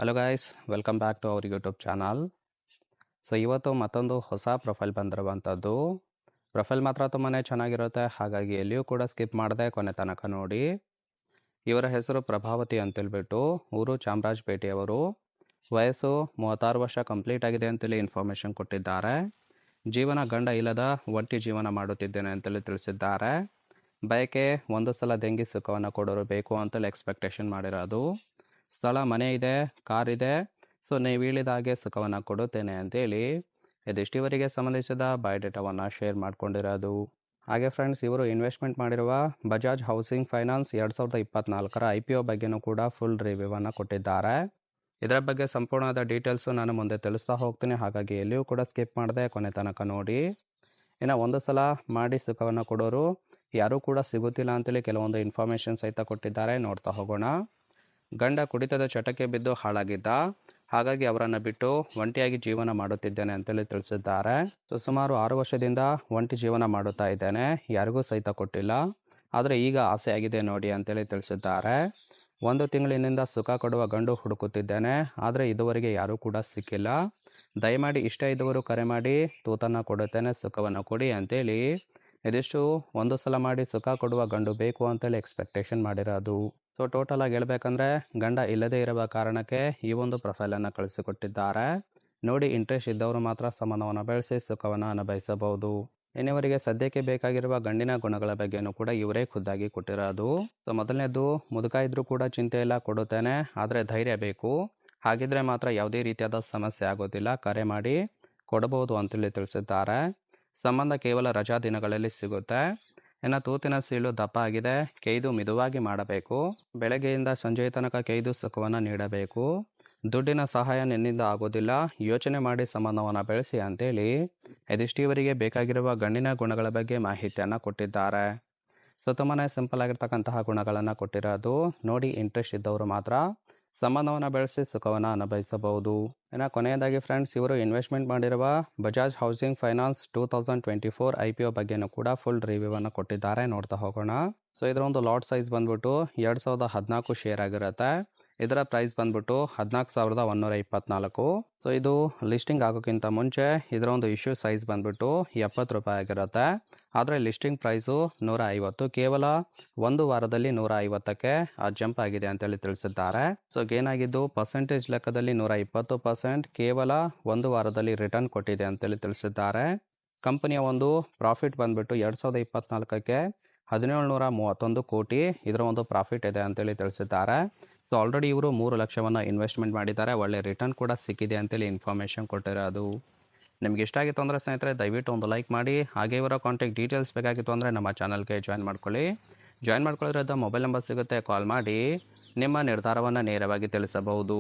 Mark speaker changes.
Speaker 1: Hello guys, welcome back to our YouTube channel. So ಇವತ್ತು ಮತ್ತೊಂದು ಹೊಸ ಪ್ರೊಫೈಲ್ ಬಂದಿರುವಂಥದ್ದು. ಪ್ರೊಫೈಲ್ ಮಾತ್ರ ತುಂಬಾ ಚೆನ್ನಾಗಿರುತ್ತೆ, ಹಾಗಾಗಿ ಎಲ್ಲಿಯೂ ಕೂಡ ಸ್ಕಿಪ್ ಮಾಡದೆ ಕೊನೆ ತನಕ ನೋಡಿ. ಇವರ ಹೆಸರು ಪ್ರಭಾವತಿ ಅಂತೇಳ್ಬಿಟ್ಟು, ಊರು ಚಾಮರಾಜಪೇಟೆಯವರು. ವಯಸ್ಸು 36 ವರ್ಷ ಕಂಪ್ಲೀಟ್ ಆಗಿದೆ ಅಂತೇಳಿ ಇನ್ಫಾರ್ಮೇಷನ್ ಕೊಟ್ಟಿದ್ದಾರೆ. ಜೀವನ ಗಂಡ ಇಲ್ಲದ ಒಂಟಿ ಜೀವನ ಮಾಡುತ್ತಿದ್ದೇನೆ ಅಂತೇಳಿ ತಿಳಿಸಿದ್ದಾರೆ. ಬಯಕೆ ಒಂದು ಸಲ ದೆಂಗಿ ಸುಖವನ್ನು ಕೊಡೋರು ಬೇಕು ಅಂತೇಳಿ ಎಕ್ಸ್ಪೆಕ್ಟೇಷನ್ ಮಾಡಿರೋದು. ಸ್ಥಳ ಮನೆ ಇದೆ, ಕಾರ್ ಇದೆ, ಸೊ ನೀವು ಹೇಳಿದ ಹಾಗೆ ಸುಖವನ್ನು ಕೊಡುತ್ತೇನೆ ಅಂತೇಳಿ ಇದಿಷ್ಟಿವರಿಗೆ ಸಂಬಂಧಿಸಿದ ಬಯೋಡೇಟಾವನ್ನು ಶೇರ್ ಮಾಡ್ಕೊಂಡಿರೋದು. ಹಾಗೆ ಫ್ರೆಂಡ್ಸ್, ಇವರು ಇನ್ವೆಸ್ಟ್ಮೆಂಟ್ ಮಾಡಿರುವ ಬಜಾಜ್ ಹೌಸಿಂಗ್ ಫೈನಾನ್ಸ್ 2024ರ IPO ಬಗ್ಗೆನೂ ಕೂಡ ಫುಲ್ ರಿವ್ಯೂವನ್ನು ಕೊಟ್ಟಿದ್ದಾರೆ. ಇದರ ಬಗ್ಗೆ ಸಂಪೂರ್ಣವಾದ ಡೀಟೇಲ್ಸು ನಾನು ಮುಂದೆ ತಿಳಿಸ್ತಾ ಹೋಗ್ತೀನಿ, ಹಾಗಾಗಿ ಎಲ್ಲಿಯೂ ಕೂಡ ಸ್ಕಿಪ್ ಮಾಡದೆ ಕೊನೆ ತನಕ ನೋಡಿ. ಇನ್ನು ಒಂದು ಸಲ ಮಾಡಿ ಸುಖವನ್ನು ಕೊಡೋರು ಯಾರೂ ಕೂಡ ಸಿಗುತ್ತಿಲ್ಲ ಅಂತೇಳಿ ಕೆಲವೊಂದು ಇನ್ಫಾರ್ಮೇಷನ್ ಸಹಿತ ಕೊಟ್ಟಿದ್ದಾರೆ. ನೋಡ್ತಾ ಹೋಗೋಣ. ಗಂಡ ಕುಡಿತದ ಚಟಕ್ಕೆ ಬಿದ್ದು ಹಾಳಾಗಿದ್ದ, ಹಾಗಾಗಿ ಅವರನ್ನು ಬಿಟ್ಟು ಒಂಟಿಯಾಗಿ ಜೀವನ ಮಾಡುತ್ತಿದ್ದೇನೆ ಅಂತೇಳಿ ತಿಳಿಸಿದ್ದಾರೆ. ಸುಮಾರು 6 ವರ್ಷದಿಂದ ಒಂಟಿ ಜೀವನ ಮಾಡುತ್ತಾ ಇದ್ದೇನೆ, ಯಾರಿಗೂ ಸಹಿತ ಕೊಟ್ಟಿಲ್ಲ, ಆದರೆ ಈಗ ಆಸೆ ಆಗಿದೆ ನೋಡಿ ಅಂತೇಳಿ ತಿಳಿಸಿದ್ದಾರೆ. 1 ತಿಂಗಳಿನಿಂದ ಸುಖ ಕೊಡುವ ಗಂಡು ಹುಡುಕುತ್ತಿದ್ದೇನೆ, ಆದರೆ ಇದುವರೆಗೆ ಯಾರೂ ಕೂಡ ಸಿಕ್ಕಿಲ್ಲ. ದಯಮಾಡಿ ಇಷ್ಟ ಇದ್ದವರು ಕರೆ ಮಾಡಿ, ತೂತನ್ನು ಕೊಡುತ್ತೇನೆ, ಸುಖವನ್ನು ಕೊಡಿ ಅಂತೇಳಿ ಇದಿಷ್ಟು ಒಂದು ಸಲ ಮಾಡಿ ಸುಖ ಕೊಡುವ ಗಂಡು ಬೇಕು ಅಂತೇಳಿ ಎಕ್ಸ್ಪೆಕ್ಟೇಷನ್ ಮಾಡಿರೋದು. ಸೊ ಟೋಟಲ್ ಆಗಿ ಹೇಳ್ಬೇಕಂದ್ರೆ ಗಂಡ ಇಲ್ಲದೇ ಇರುವ ಕಾರಣಕ್ಕೆ ಈ ಒಂದು ಪ್ರೊಫೈಲನ್ನು ಕಳಿಸಿಕೊಟ್ಟಿದ್ದಾರೆ. ನೋಡಿ, ಇಂಟ್ರೆಸ್ಟ್ ಇದ್ದವರು ಮಾತ್ರ ಸಂಬಂಧವನ್ನು ಬೆಳೆಸಿ ಸುಖವನ್ನು ಅನುಭವಿಸಬಹುದು. ಇನ್ನಿವರಿಗೆ ಸದ್ಯಕ್ಕೆ ಬೇಕಾಗಿರುವ ಗಂಡಿನ ಗುಣಗಳ ಬಗ್ಗೆನೂ ಕೂಡ ಇವರೇ ಖುದ್ದಾಗಿ ಕೊಟ್ಟಿರೋದು. ಸೊ ಮೊದಲನೇದು, ಮುದುಕ ಇದ್ರೂ ಕೂಡ ಚಿಂತೆ ಇಲ್ಲ, ಕೊಡುತ್ತೇನೆ, ಆದರೆ ಧೈರ್ಯ ಬೇಕು. ಹಾಗಿದ್ರೆ ಮಾತ್ರ ಯಾವುದೇ ರೀತಿಯಾದ ಸಮಸ್ಯೆ ಆಗೋದಿಲ್ಲ, ಕರೆ ಮಾಡಿ ಕೊಡಬಹುದು ಅಂತೇಳಿ ತಿಳಿಸಿದ್ದಾರೆ. ಸಂಬಂಧ ಕೇವಲ ರಜಾ ದಿನಗಳಲ್ಲಿ ಸಿಗುತ್ತೆ. ಇನ್ನು ತೂತಿನ ಸೀಳು ದಪ್ಪ ಆಗಿದೆ, ಕೈದು ಮಿದುವಾಗಿ ಮಾಡಬೇಕು. ಬೆಳಗ್ಗೆಯಿಂದ ಸಂಜೆಯ ತನಕ ಕೈದು ಸುಖವನ್ನು ನೀಡಬೇಕು. ದುಡ್ಡಿನ ಸಹಾಯ ನಿನ್ನಿಂದ ಆಗೋದಿಲ್ಲ, ಯೋಚನೆ ಮಾಡಿ ಸಂಬಂಧವನ್ನು ಬೆಳೆಸಿ ಅಂತೇಳಿ ಇದಿಷ್ಟಿವರಿಗೆ ಬೇಕಾಗಿರುವ ಗಂಡಿನ ಗುಣಗಳ ಬಗ್ಗೆ ಮಾಹಿತಿಯನ್ನು ಕೊಟ್ಟಿದ್ದಾರೆ. ಸೊ ತುಂಬಾ ಸಿಂಪಲ್ ಆಗಿರ್ತಕ್ಕಂತಹ ಗುಣಗಳನ್ನು ಕೊಟ್ಟಿರೋದು. ನೋಡಿ, ಇಂಟ್ರೆಸ್ಟ್ ಇದ್ದವರು ಮಾತ್ರ ಸಂಬಂಧವನ್ನು ಬೆಳೆಸಿ ಸುಖವನ್ನು ಅನುಭವಿಸಬಹುದು. ಇನ್ನು ಕೊನೆಯದಾಗಿ ಫ್ರೆಂಡ್ಸ್, ಇವರು ಇನ್ವೆಸ್ಟ್ಮೆಂಟ್ ಮಾಡಿರುವ ಬಜಾಜ್ ಹೌಸಿಂಗ್ ಫೈನಾನ್ಸ್ 2024 IPO ಬಗ್ಗೆನೂ ಕೂಡ ಫುಲ್ ರಿವ್ಯೂವನ್ನು ಕೊಟ್ಟಿದ್ದಾರೆ. ನೋಡ್ತಾ ಹೋಗೋಣ. ಸೊ ಇದರ ಒಂದು ಲಾಟ್ ಸೈಜ್ ಬಂದ್ಬಿಟ್ಟು 2014 ಶೇರ್ ಆಗಿರುತ್ತೆ. ಇದರ ಪ್ರೈಸ್ ಬಂದ್ಬಿಟ್ಟು 14,124. ಸೊ ಇದು ಲಿಸ್ಟಿಂಗ್ ಆಗೋಕ್ಕಿಂತ ಮುಂಚೆ ಇದರ ಒಂದು ಇಶ್ಯೂ ಸೈಜ್ ಬಂದ್ಬಿಟ್ಟು 70 ರೂಪಾಯಿ ಆಗಿರುತ್ತೆ. ಆದರೆ ಲಿಸ್ಟಿಂಗ್ ಪ್ರೈಸು 150. ಕೇವಲ ಒಂದು ವಾರದಲ್ಲಿ 150ಕ್ಕೆ ಜಂಪ್ ಆಗಿದೆ ಅಂತೇಳಿ ತಿಳಿಸಿದ್ದಾರೆ. ಸೊ ಏನಾಗಿದ್ದು ಪರ್ಸೆಂಟೇಜ್ ಲೆಕ್ಕದಲ್ಲಿ 120%, ಕೇವಲ ಒಂದು ವಾರದಲ್ಲಿ ರಿಟರ್ನ್ ಕೊಟ್ಟಿದೆ ಅಂತೇಳಿ ತಿಳಿಸಿದ್ದಾರೆ. ಕಂಪನಿಯ ಒಂದು ಪ್ರಾಫಿಟ್ ಬಂದ್ಬಿಟ್ಟು 2024ಕ್ಕೆ 1731 ಕೋಟಿ ಇದರ ಒಂದು ಪ್ರಾಫಿಟ್ ಇದೆ ಅಂತೇಳಿ ತಿಳಿಸಿದ್ದಾರೆ. ಸೊ ಆಲ್ರೆಡಿ ಇವರು 3 ಲಕ್ಷವನ್ನು ಇನ್ವೆಸ್ಟ್ಮೆಂಟ್ ಮಾಡಿದ್ದಾರೆ, ಒಳ್ಳೆ ರಿಟರ್ನ್ ಕೂಡ ಸಿಕ್ಕಿದೆ ಅಂತೇಳಿ ಇನ್ಫಾರ್ಮೇಷನ್ ಕೊಟ್ಟಿರೋದು. ನಿಮ್ಗೆ ಇಷ್ಟ ಆಗಿತ್ತು ಅಂದರೆ ಸ್ನೇಹಿತರೆ ದಯವಿಟ್ಟು ಒಂದು ಲೈಕ್ ಮಾಡಿ. ಹಾಗೆ ಇವರ ಕಾಂಟ್ಯಾಕ್ಟ್ ಡೀಟೇಲ್ಸ್ ಬೇಕಾಗಿತ್ತು ಅಂದರೆ ನಮ್ಮ ಚಾನಲ್ಗೆ ಜಾಯ್ನ್ ಮಾಡ್ಕೊಳ್ಳಿ. ಜಾಯ್ನ್ ಮಾಡ್ಕೊಳ್ಳೋದ್ರಿಂದ ಮೊಬೈಲ್ ನಂಬರ್ ಸಿಗುತ್ತೆ, ಕಾಲ್ ಮಾಡಿ ನಿಮ್ಮ ನಿರ್ಧಾರವನ್ನು ನೇರವಾಗಿ ತಿಳಿಸಬಹುದು.